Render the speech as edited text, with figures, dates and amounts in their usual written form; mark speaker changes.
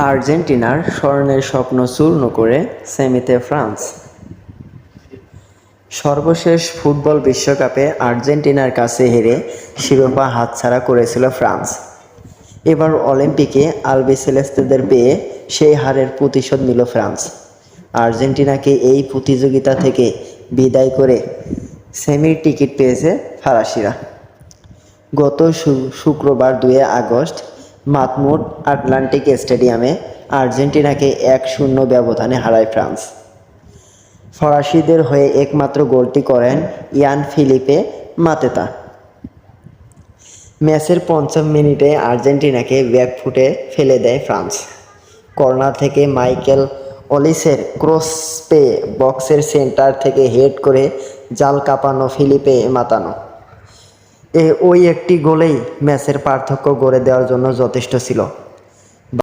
Speaker 1: আর্জেন্টিনার স্বর্ণের স্বপ্ন চূর্ণ করে সেমিতে ফ্রান্স। সর্বশেষ ফুটবল বিশ্বকাপে আর্জেন্টিনার কাছে হেরে শিরোপা হাতছাড়া করেছিল ফ্রান্স। এবার অলিম্পিকে আলবিসেলেস্তেদের পেয়ে সেই হারের প্রতিশোধ নিল ফ্রান্স। আর্জেন্টিনাকে এই প্রতিযোগিতা থেকে বিদায় করে সেমির টিকিট পেয়েছে ফরাসিরা। গত শুক্রবার 2 আগস্ট মাতমুট আটলান্টিক স্টেডিয়ামে আর্জেন্টিনাকে 1-0 ব্যবধানে হারায় ফ্রান্স। ফরাসিদের হয়ে একমাত্র গোলটি করেন ইয়ান ফিলিপে মাতেতা। ম্যাচের ৫০ মিনিটে আর্জেন্টিনাকে ব্যাকফুটে ফেলে দেয় ফ্রান্স। কর্নার থেকে মাইকেল অলিসের ক্রস পেয়ে বক্সের সেন্টার থেকে হেড করে জাল কাঁপানো ফিলিপে মাতানো। ওই একটি গোলেই ম্যাচের পার্থক্য গড়ে দেওয়ার জন্য যথেষ্ট ছিল।